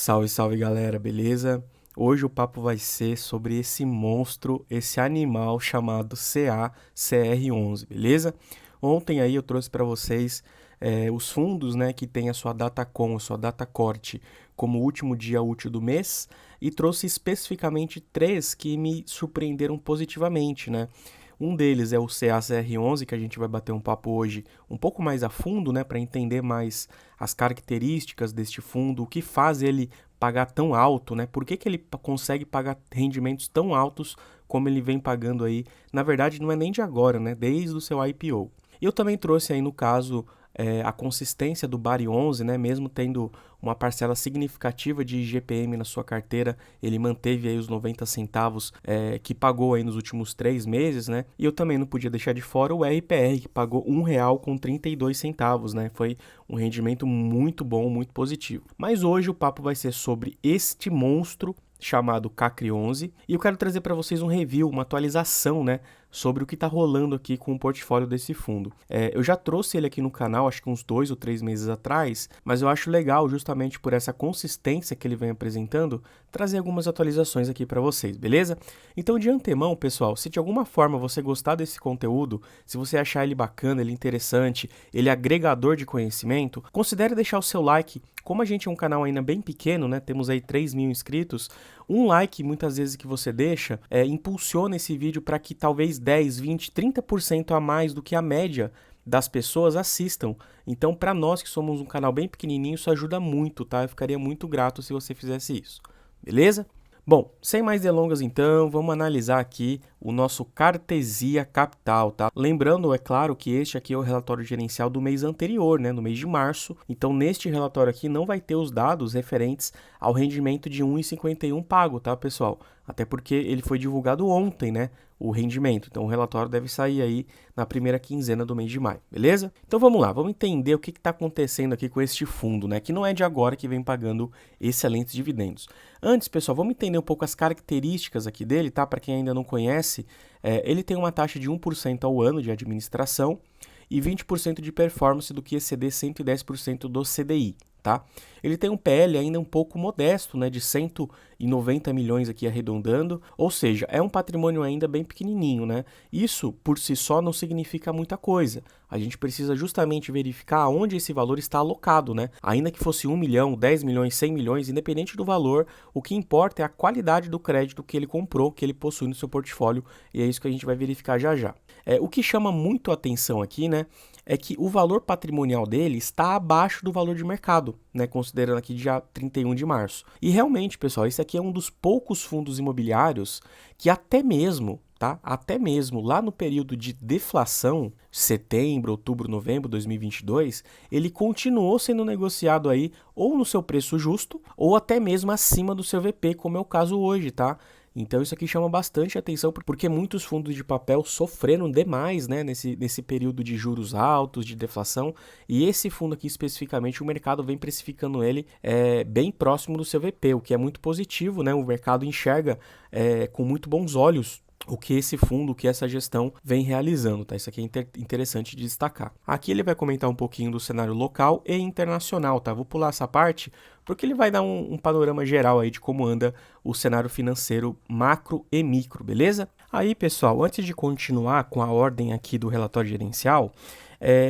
Salve, salve galera, beleza? Hoje o papo vai ser sobre esse monstro, esse animal chamado CACR11, beleza? Ontem aí eu trouxe para vocês os fundos, né, que tem a sua data com, a sua data corte como último dia útil do mês e trouxe especificamente três que me surpreenderam positivamente, né? Um deles é o CACR11, que a gente vai bater um papo hoje um pouco mais a fundo, né, para entender mais as características deste fundo, o que faz ele pagar tão alto, né? Por que que ele consegue pagar rendimentos tão altos como ele vem pagando aí? Na verdade, não é nem de agora, né? Desde o seu IPO. Eu também trouxe aí no caso a consistência do Bari 11, né? Mesmo tendo uma parcela significativa de IGPM na sua carteira, ele manteve aí os 90 centavos que pagou aí nos últimos 3 meses, né? E eu também não podia deixar de fora o RPR, que pagou R$ 1,32, né? Foi um rendimento muito bom, muito positivo. Mas hoje o papo vai ser sobre este monstro chamado CACRI11 e eu quero trazer para vocês um review, uma atualização, né, sobre o que está rolando aqui com o portfólio desse fundo. Eu já trouxe ele aqui no canal, acho que uns 2 ou 3 meses atrás, mas eu acho legal, justamente por essa consistência que ele vem apresentando, trazer algumas atualizações aqui para vocês, beleza? Então, de antemão, pessoal, se de alguma forma você gostar desse conteúdo, se você achar ele bacana, ele interessante, ele é agregador de conhecimento, considere deixar o seu like. Como a gente é um canal ainda bem pequeno, né, temos aí 3.000 inscritos, um like muitas vezes que você deixa impulsiona esse vídeo para que talvez 10, 20, 30% a mais do que a média das pessoas assistam. Então, para nós que somos um canal bem pequenininho, isso ajuda muito, tá? Eu ficaria muito grato se você fizesse isso, beleza? Bom, sem mais delongas então, vamos analisar aqui o nosso Cartesia Capital, tá? Lembrando, é claro, que este aqui é o relatório gerencial do mês anterior, né, no mês de março. Então, neste relatório aqui não vai ter os dados referentes ao rendimento de 1,51 pago, tá, pessoal? Até porque ele foi divulgado ontem, né, o rendimento. Então, o relatório deve sair aí na primeira quinzena do mês de maio, beleza? Então, vamos lá, vamos entender o que está acontecendo aqui com este fundo, né, que não é de agora que vem pagando excelentes dividendos. Antes, pessoal, vamos entender um pouco as características aqui dele, tá? Para quem ainda não conhece, ele tem uma taxa de 1% ao ano de administração e 20% de performance do que exceder 110% do CDI. Tá? Ele tem um PL ainda um pouco modesto, né, de 190 milhões aqui arredondando, ou seja, é um patrimônio ainda bem pequenininho, né? Isso por si só não significa muita coisa. A gente precisa justamente verificar onde esse valor está alocado, né? Ainda que fosse 1 milhão, 10 milhões, 100 milhões, independente do valor, o que importa é a qualidade do crédito que ele comprou, que ele possui no seu portfólio, e é isso que a gente vai verificar já já. O que chama muito a atenção aqui, né, é que o valor patrimonial dele está abaixo do valor de mercado, né, considerando aqui dia 31 de março. E realmente, pessoal, esse aqui é um dos poucos fundos imobiliários que até mesmo lá no período de deflação, setembro, outubro, novembro de 2022, ele continuou sendo negociado aí ou no seu preço justo ou até mesmo acima do seu VP, como é o caso hoje, tá? Então isso aqui chama bastante atenção porque muitos fundos de papel sofreram demais, né, nesse período de juros altos, de deflação, e esse fundo aqui especificamente o mercado vem precificando ele bem próximo do seu VP, o que é muito positivo, né? O mercado enxerga com muito bons olhos o que esse fundo, o que essa gestão vem realizando, tá? Isso aqui é interessante de destacar. Aqui ele vai comentar um pouquinho do cenário local e internacional, tá? Vou pular essa parte porque ele vai dar um panorama geral aí de como anda o cenário financeiro macro e micro, beleza? Aí, pessoal, antes de continuar com a ordem aqui do relatório gerencial,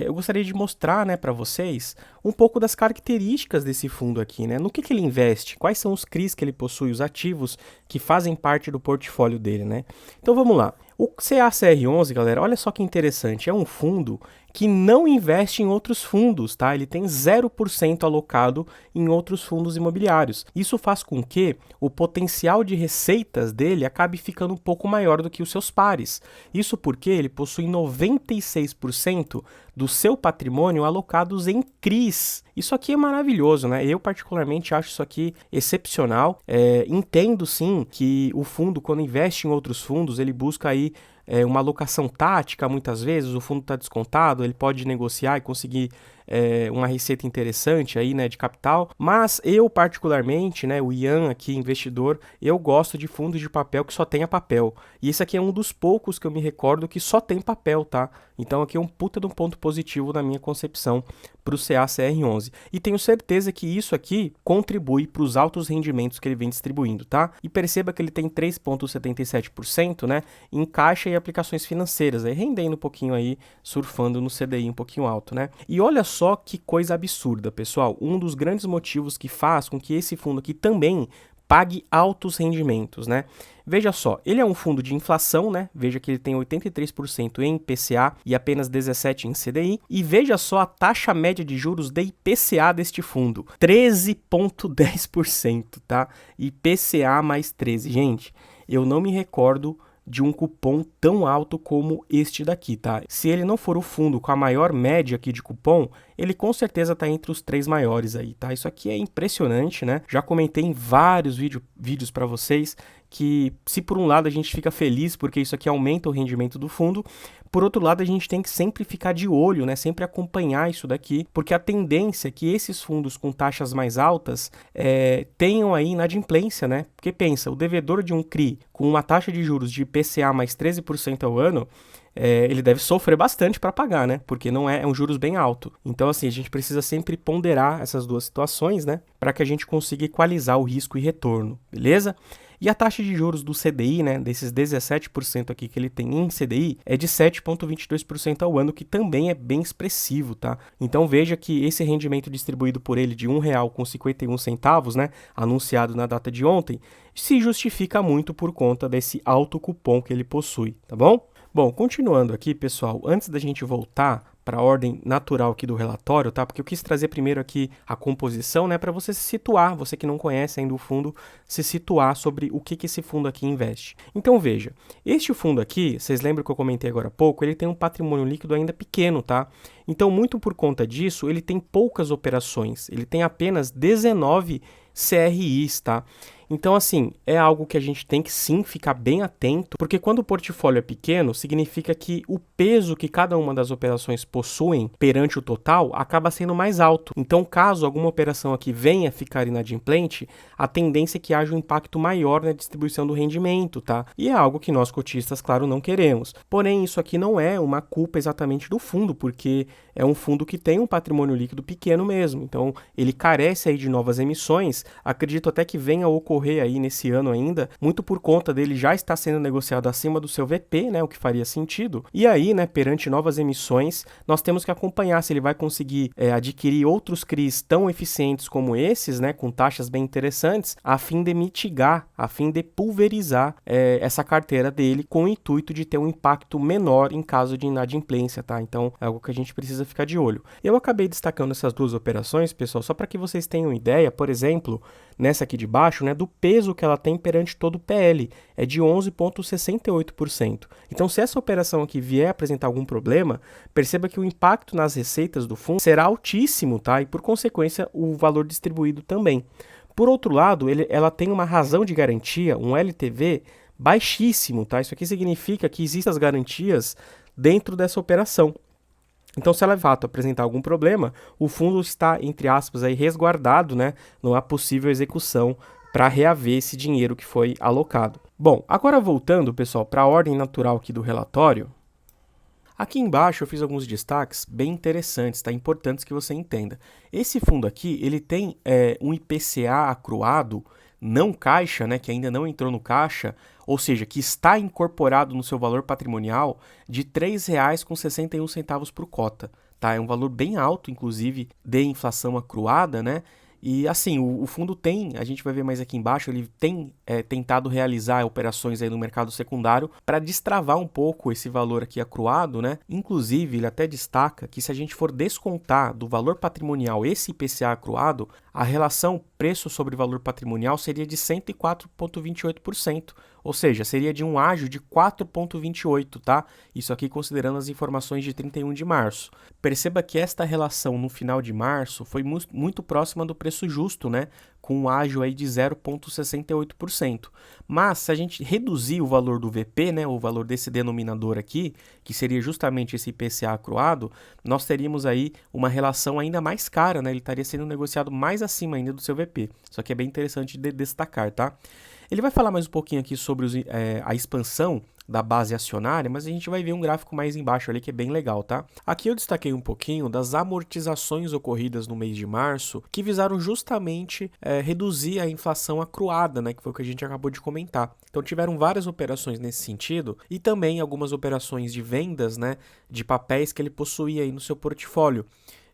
eu gostaria de mostrar, né, para vocês um pouco das características desse fundo aqui, né? No que ele investe, quais são os CRIs que ele possui, os ativos que fazem parte do portfólio dele, né? Então vamos lá. O CACR11, galera, olha só que interessante, é um fundo que não investe em outros fundos, tá? Ele tem 0% alocado em outros fundos imobiliários. Isso faz com que o potencial de receitas dele acabe ficando um pouco maior do que os seus pares. Isso porque ele possui 96% do seu patrimônio alocados em CRIs. Isso aqui é maravilhoso, né? Eu particularmente acho isso aqui excepcional. Entendo sim que o fundo, quando investe em outros fundos, ele busca aí uma alocação tática, muitas vezes o fundo está descontado, ele pode negociar e conseguir uma receita interessante aí, né, de capital, mas eu particularmente, né, o Ian aqui, investidor, eu gosto de fundos de papel que só tenha papel, e esse aqui é um dos poucos que eu me recordo que só tem papel, tá? Então aqui é um puta de um ponto positivo na minha concepção para o CACR11. E tenho certeza que isso aqui contribui para os altos rendimentos que ele vem distribuindo, tá? E perceba que ele tem 3,77%, né, em caixa e aplicações financeiras, aí rendendo um pouquinho aí, surfando no CDI um pouquinho alto, né? E olha só que coisa absurda, pessoal. Um dos grandes motivos que faz com que esse fundo aqui também pague altos rendimentos, né? Veja só, ele é um fundo de inflação, né? Veja que ele tem 83% em IPCA e apenas 17% em CDI. E veja só a taxa média de juros de IPCA deste fundo, 13,10%, tá? IPCA mais 13. Gente, eu não me recordo de um cupom tão alto como este daqui, tá? Se ele não for o fundo com a maior média aqui de cupom, ele com certeza tá entre os 3 maiores aí, tá? Isso aqui é impressionante, né? Já comentei em vários vídeos para vocês que, se por um lado a gente fica feliz porque isso aqui aumenta o rendimento do fundo, por outro lado a gente tem que sempre ficar de olho, né? Sempre acompanhar isso daqui, porque a tendência é que esses fundos com taxas mais altas tenham aí inadimplência, né? Porque pensa, o devedor de um CRI com uma taxa de juros de IPCA mais 13% ao ano, ele deve sofrer bastante para pagar, né? Porque não é um juros bem alto. Então, assim, a gente precisa sempre ponderar essas duas situações, né? Para que a gente consiga equalizar o risco e retorno, beleza? E a taxa de juros do CDI, né, desses 17% aqui que ele tem em CDI, é de 7,22% ao ano, que também é bem expressivo, tá? Então veja que esse rendimento distribuído por ele de R$ 1,51, né, anunciado na data de ontem, se justifica muito por conta desse alto cupom que ele possui, tá bom? Bom, continuando aqui, pessoal, antes da gente voltar para a ordem natural aqui do relatório, tá? Porque eu quis trazer primeiro aqui a composição, né, para você se situar, você que não conhece ainda o fundo, se situar sobre o que esse fundo aqui investe. Então veja, este fundo aqui, vocês lembram que eu comentei agora há pouco, ele tem um patrimônio líquido ainda pequeno, tá? Então, muito por conta disso, ele tem poucas operações, ele tem apenas 19 CRIs, tá? Então, assim, é algo que a gente tem que sim ficar bem atento, porque quando o portfólio é pequeno, significa que o peso que cada uma das operações possuem perante o total acaba sendo mais alto. Então, caso alguma operação aqui venha ficar inadimplente, a tendência é que haja um impacto maior na distribuição do rendimento, tá? E é algo que nós cotistas, claro, não queremos. Porém, isso aqui não é uma culpa exatamente do fundo, porque é um fundo que tem um patrimônio líquido pequeno mesmo. Então, ele carece aí de novas emissões. Acredito até que venha a ocorrer aí nesse ano ainda, muito por conta dele já estar sendo negociado acima do seu VP, né, o que faria sentido. E aí, né, perante novas emissões, nós temos que acompanhar se ele vai conseguir adquirir outros CRIs tão eficientes como esses, né, com taxas bem interessantes, a fim de mitigar, a fim de pulverizar essa carteira dele com o intuito de ter um impacto menor em caso de inadimplência, tá? Então, é algo que a gente precisa ficar de olho. Eu acabei destacando essas duas operações, pessoal, só para que vocês tenham ideia, por exemplo, nessa aqui de baixo, né, do peso que ela tem perante todo o PL, é de 11,68%. Então, se essa operação aqui vier apresentar algum problema, perceba que o impacto nas receitas do fundo será altíssimo, tá? E, por consequência, o valor distribuído também. Por outro lado, ela tem uma razão de garantia, um LTV, baixíssimo, tá? Isso aqui significa que existem as garantias dentro dessa operação. Então, se ela de fato apresentar algum problema, o fundo está, entre aspas, aí, resguardado, né? Não há possível execução para reaver esse dinheiro que foi alocado. Bom, agora voltando, pessoal, para a ordem natural aqui do relatório, aqui embaixo eu fiz alguns destaques bem interessantes, tá? Importantes que você entenda. Esse fundo aqui, ele tem um IPCA acruado, não caixa, né, que ainda não entrou no caixa, ou seja, que está incorporado no seu valor patrimonial de R$ 3,61 por cota, tá? É um valor bem alto, inclusive, de inflação acruada, né? E assim, o fundo tem, a gente vai ver mais aqui embaixo, ele tem tentado realizar operações aí no mercado secundário para destravar um pouco esse valor aqui acruado, né? Inclusive, ele até destaca que se a gente for descontar do valor patrimonial esse IPCA acruado, a relação preço sobre valor patrimonial seria de 104,28%, Ou seja, seria de um ágio de 4,28, tá? Isso aqui considerando as informações de 31 de março. Perceba que esta relação no final de março foi muito próxima do preço justo, né? Com um ágio aí de 0,68%. Mas se a gente reduzir o valor do VP, né, o valor desse denominador aqui, que seria justamente esse IPCA acruado, nós teríamos aí uma relação ainda mais cara, né? Ele estaria sendo negociado mais acima ainda do seu VP. Isso aqui é bem interessante de destacar, tá? Ele vai falar mais um pouquinho aqui sobre a expansão da base acionária, mas a gente vai ver um gráfico mais embaixo ali que é bem legal, tá? Aqui eu destaquei um pouquinho das amortizações ocorridas no mês de março, que visaram justamente reduzir a inflação acruada, né? Que foi o que a gente acabou de comentar. Então tiveram várias operações nesse sentido e também algumas operações de vendas, né? De papéis que ele possuía aí no seu portfólio.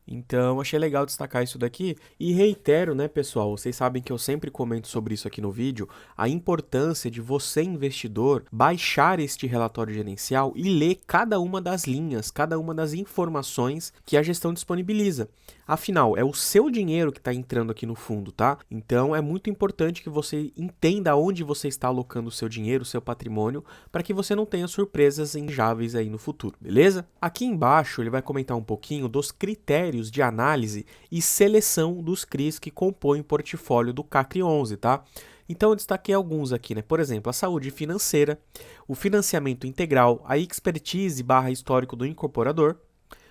Então, achei legal destacar isso daqui e reitero, né, pessoal, vocês sabem que eu sempre comento sobre isso aqui no vídeo, a importância de você, investidor, baixar este relatório gerencial e ler cada uma das linhas, cada uma das informações que a gestão disponibiliza. Afinal, é o seu dinheiro que está entrando aqui no fundo, tá? Então, é muito importante que você entenda onde você está alocando o seu dinheiro, o seu patrimônio, para que você não tenha surpresas injáveis aí no futuro, beleza? Aqui embaixo, ele vai comentar um pouquinho dos critérios de análise e seleção dos CRIs que compõem o portfólio do CACRI 11, tá? Então eu destaquei alguns aqui, né? Por exemplo, a saúde financeira, o financiamento integral, a expertise / histórico do incorporador,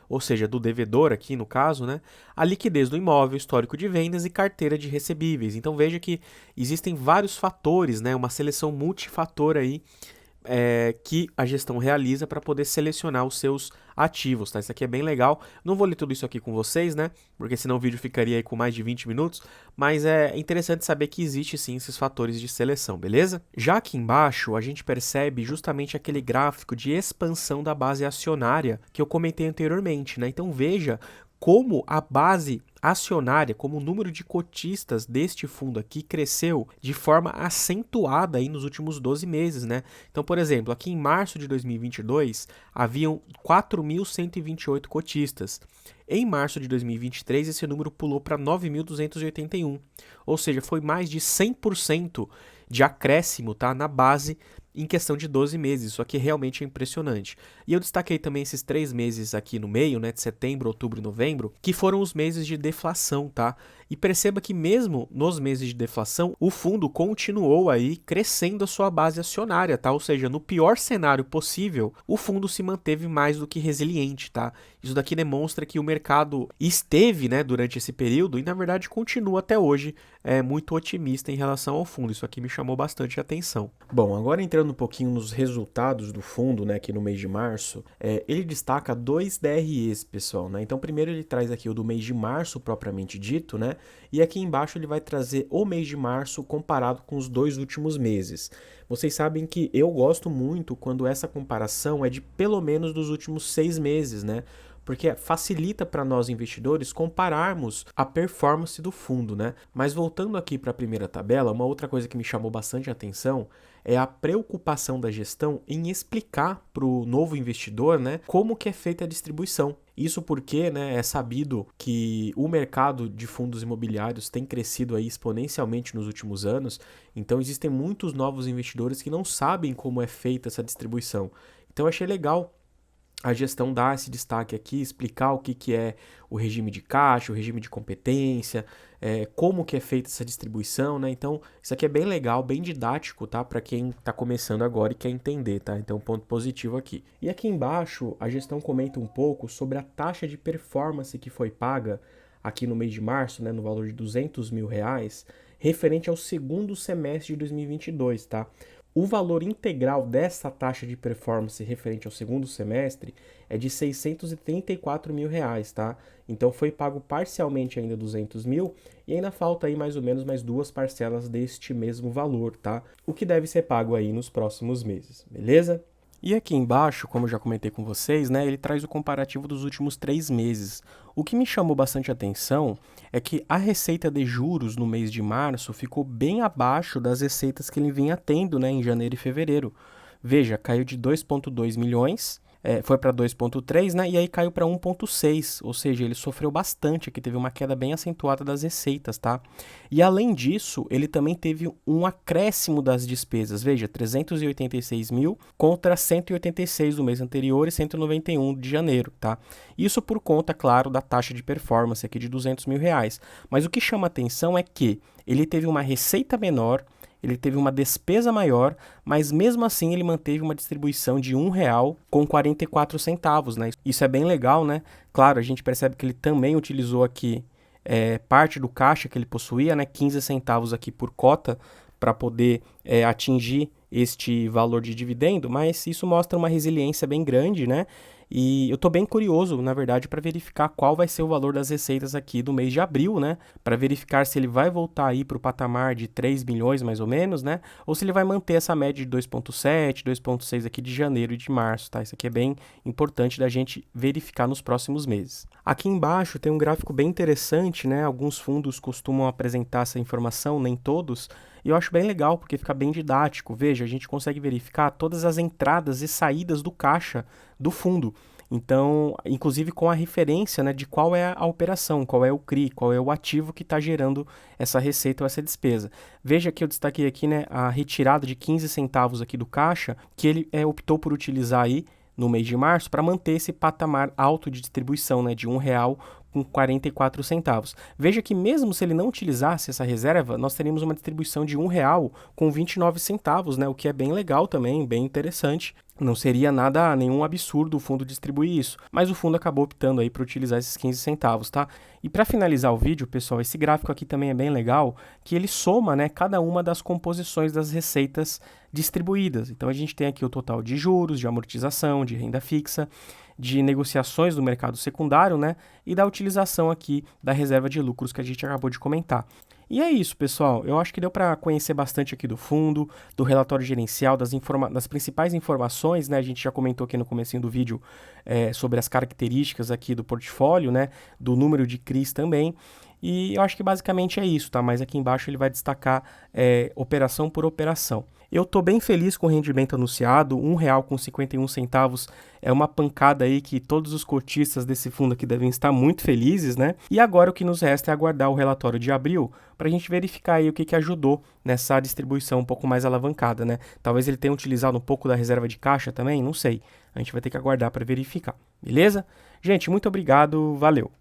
ou seja, do devedor aqui no caso, né? A liquidez do imóvel, histórico de vendas e carteira de recebíveis. Então veja que existem vários fatores, né? Uma seleção multifator aí que a gestão realiza para poder selecionar os seus ativos, tá? Isso aqui é bem legal. Não vou ler tudo isso aqui com vocês, né? Porque senão o vídeo ficaria aí com mais de 20 minutos, mas é interessante saber que existe sim esses fatores de seleção, beleza? Já aqui embaixo, a gente percebe justamente aquele gráfico de expansão da base acionária que eu comentei anteriormente, né? Então veja como a base acionária, como o número de cotistas deste fundo aqui cresceu de forma acentuada aí nos últimos 12 meses, né? Então, por exemplo, aqui em março de 2022, haviam 4.128 cotistas. Em março de 2023, esse número pulou para 9.281, ou seja, foi mais de 100% de acréscimo, tá, na base em questão de 12 meses. Isso aqui realmente é impressionante. E eu destaquei também esses 3 meses aqui no meio, né, de setembro, outubro e novembro, que foram os meses de deflação, tá? E perceba que mesmo nos meses de deflação, o fundo continuou aí crescendo a sua base acionária, tá? Ou seja, no pior cenário possível, o fundo se manteve mais do que resiliente, tá? Isso daqui demonstra que o mercado esteve, né, durante esse período e, na verdade, continua até hoje muito otimista em relação ao fundo. Isso aqui me chamou bastante atenção. Bom, agora entrando um pouquinho nos resultados do fundo, né, aqui no mês de março, ele destaca 2 DREs, pessoal, né? Então, primeiro ele traz aqui o do mês de março, propriamente dito, né? E aqui embaixo ele vai trazer o mês de março comparado com os 2 últimos meses. Vocês sabem que eu gosto muito quando essa comparação é de pelo menos dos últimos 6 meses, né? Porque facilita para nós investidores compararmos a performance do fundo, né? Mas voltando aqui para a primeira tabela, uma outra coisa que me chamou bastante atenção é a preocupação da gestão em explicar para o novo investidor, né, como que é feita a distribuição. Isso porque, né, é sabido que o mercado de fundos imobiliários tem crescido aí exponencialmente nos últimos anos, então existem muitos novos investidores que não sabem como é feita essa distribuição. Então eu achei legal a gestão dar esse destaque aqui, explicar o que é o regime de caixa, o regime de competência, como que é feita essa distribuição, né? Então, isso aqui é bem legal, bem didático, tá? Para quem está começando agora e quer entender, tá? Então, ponto positivo aqui. E aqui embaixo, a gestão comenta um pouco sobre a taxa de performance que foi paga aqui no mês de março, né? No valor de R$200 mil, referente ao segundo semestre de 2022, tá? O valor integral dessa taxa de performance referente ao segundo semestre é de R$634 mil, tá? Então foi pago parcialmente ainda 200 mil e ainda falta aí mais ou menos mais 2 parcelas deste mesmo valor, tá? O que deve ser pago aí nos próximos meses, beleza? E aqui embaixo, como eu já comentei com vocês, né, ele traz o comparativo dos últimos 3 meses. O que me chamou bastante atenção é que a receita de juros no mês de março ficou bem abaixo das receitas que ele vinha tendo, né, em janeiro e fevereiro. Veja, caiu de 2,2 milhões foi para 2,3, né? E aí caiu para 1,6, ou seja, ele sofreu bastante aqui, teve uma queda bem acentuada das receitas, tá? E além disso, ele também teve um acréscimo das despesas, veja, 386 mil contra 186 do mês anterior e 191 de janeiro, tá? Isso por conta, claro, da taxa de performance aqui de 200 mil reais. Mas o que chama atenção é que ele teve uma receita menor, ele teve uma despesa maior, mas mesmo assim ele manteve uma distribuição de R$ 1,44, né? Isso é bem legal, né? Claro, a gente percebe que ele também utilizou aqui parte do caixa que ele possuía, né? 15 centavos aqui por cota para poder atingir este valor de dividendo, mas isso mostra uma resiliência bem grande, né? E eu estou bem curioso, na verdade, para verificar qual vai ser o valor das receitas aqui do mês de abril, né? Para verificar se ele vai voltar aí para o patamar de 3 bilhões, mais ou menos, né? Ou se ele vai manter essa média de 2,7, 2,6 aqui de janeiro e de março, tá? Isso aqui é bem importante da gente verificar nos próximos meses. Aqui embaixo tem um gráfico bem interessante, né? Alguns fundos costumam apresentar essa informação, nem todos. E eu acho bem legal, porque fica bem didático. Veja, a gente consegue verificar todas as entradas e saídas do caixa do fundo. Então, inclusive com a referência, né, de qual é a operação, qual é o CRI, qual é o ativo que está gerando essa receita ou essa despesa. Veja que eu destaquei aqui, né, a retirada de 15 centavos aqui do caixa, que ele optou por utilizar aí no mês de março para manter esse patamar alto de distribuição, né, de R$ 1,44. Veja que mesmo se ele não utilizasse essa reserva, nós teríamos uma distribuição de R$ 1,29, né, o que é bem legal também, bem interessante. Não seria nenhum absurdo o fundo distribuir isso, mas o fundo acabou optando aí para utilizar esses 15 centavos, tá? E para finalizar o vídeo, pessoal, esse gráfico aqui também é bem legal, que ele soma, né, cada uma das composições das receitas distribuídas. Então a gente tem aqui o total de juros, de amortização, de renda fixa, de negociações do mercado secundário, né, e da utilização aqui da reserva de lucros que a gente acabou de comentar. E é isso, pessoal. Eu acho que deu para conhecer bastante aqui do fundo, do relatório gerencial, das principais informações, né? A gente já comentou aqui no comecinho do vídeo sobre as características aqui do portfólio, né? Do número de CRIs também. E eu acho que basicamente é isso, tá? Mas aqui embaixo ele vai destacar operação por operação. Eu estou bem feliz com o rendimento anunciado, R$ 1,51 é uma pancada aí que todos os cotistas desse fundo aqui devem estar muito felizes, né? E agora o que nos resta é aguardar o relatório de abril para a gente verificar aí o que ajudou nessa distribuição um pouco mais alavancada, né? Talvez ele tenha utilizado um pouco da reserva de caixa também, não sei. A gente vai ter que aguardar para verificar, beleza? Gente, muito obrigado, valeu!